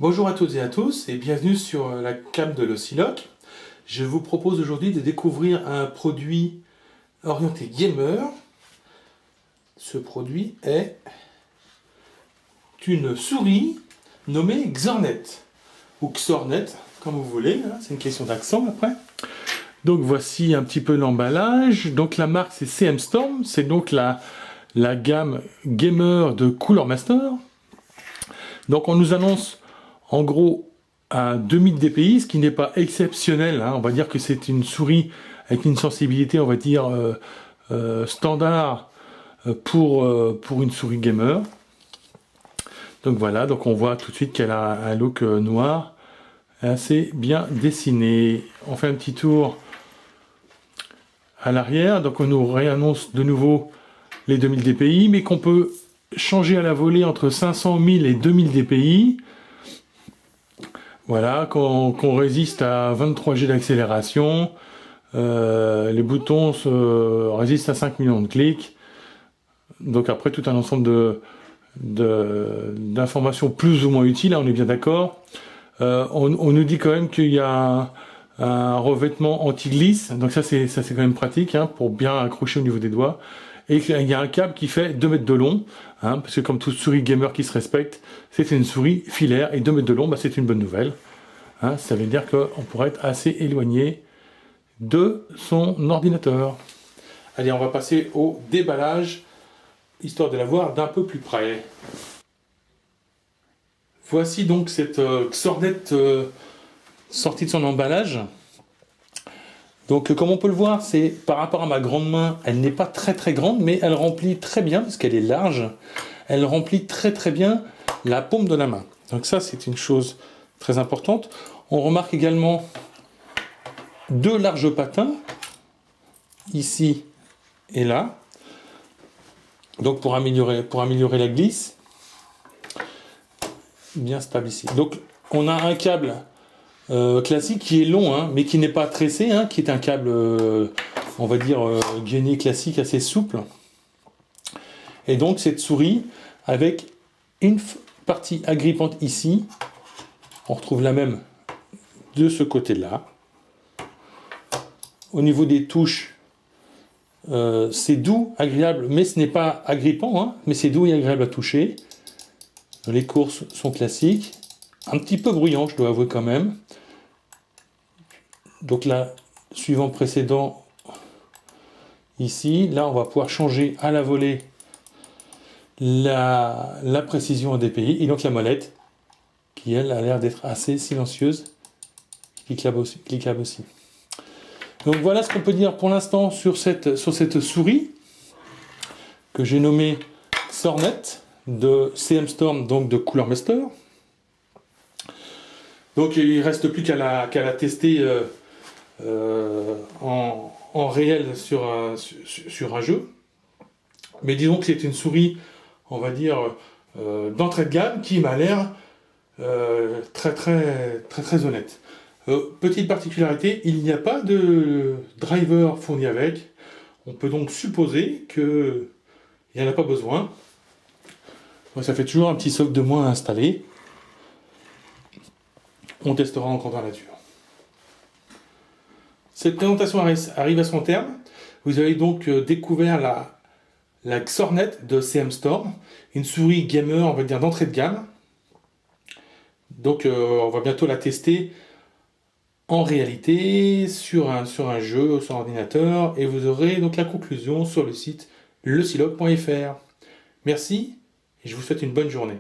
Bonjour à toutes et à tous et bienvenue sur la cam de l'Osciloc. Je vous propose aujourd'hui de découvrir un produit orienté gamer. Ce produit est une souris nommée Xornet ou Xornet comme vous voulez, hein, c'est une question d'accent après. Donc voici un petit peu l'emballage. Donc la marque c'est CM Storm, c'est donc la gamme gamer de Cooler Master. Donc on nous annonce en gros un 2000 dpi, ce qui n'est pas exceptionnel, hein. On va dire que c'est une souris avec une sensibilité, on va dire, standard pour une souris gamer. Donc voilà, donc on voit tout de suite qu'elle a un look noir, assez bien dessiné. On fait un petit tour à l'arrière, donc on nous réannonce de nouveau les 2000 dpi, mais qu'on peut changer à la volée entre 500 000 et 2000 dpi. Voilà, qu'on résiste à 23 G d'accélération, les boutons résistent à 5 millions de clics. Donc après tout un ensemble d'informations plus ou moins utiles, hein, on est bien d'accord. On nous dit quand même qu'il y a un revêtement anti-glisse, donc ça c'est quand même pratique, hein, pour bien accrocher au niveau des doigts. Et il y a un câble qui fait 2 mètres de long, hein, parce que comme toute souris gamer qui se respecte, c'est une souris filaire, et 2 mètres de long, bah, c'est une bonne nouvelle. Hein, ça veut dire qu'on pourrait être assez éloigné de son ordinateur. Allez, on va passer au déballage, histoire de la voir d'un peu plus près. Voici donc cette Xornet sortie de son emballage. Donc comme on peut le voir, c'est par rapport à ma grande main, elle n'est pas très grande, mais elle remplit très bien, parce qu'elle est large, elle remplit très bien la paume de la main. Donc ça c'est une chose très importante. On remarque également 2 larges patins, ici et là, donc pour améliorer la glisse, bien stable ici. Donc on a un câble classique qui est long, hein, mais qui n'est pas tressé, hein, qui est un câble, on va dire, gainé classique assez souple. Et donc cette souris avec une partie agrippante ici, on retrouve la même de ce côté-là. Au niveau des touches, c'est doux, agréable, mais ce n'est pas agrippant, hein, mais c'est doux et agréable à toucher. Les courses sont classiques, un petit peu bruyant, je dois avouer quand même. Donc là, suivant précédent, ici, là on va pouvoir changer à la volée la précision en dpi, et donc la molette, qui elle a l'air d'être assez silencieuse, cliquable aussi. Donc voilà ce qu'on peut dire pour l'instant sur cette souris, que j'ai nommée Xornet, de CM Storm, donc de Cooler Master. Donc il ne reste plus qu'à la tester en réel sur un jeu. Mais disons que c'est une souris, on va dire, d'entrée de gamme qui m'a l'air très honnête. Petite particularité, il n'y a pas de driver fourni avec. On peut donc supposer qu'il n'y en a pas besoin. Ça fait toujours un petit socle de moins à installer. On testera en grandeur nature. Cette présentation arrive à son terme. Vous avez donc découvert la Xornet de CM Storm, une souris gamer, on va dire, d'entrée de gamme. Donc on va bientôt la tester en réalité sur un jeu, sur ordinateur, et vous aurez donc la conclusion sur le site leosciloc.fr. Merci et je vous souhaite une bonne journée.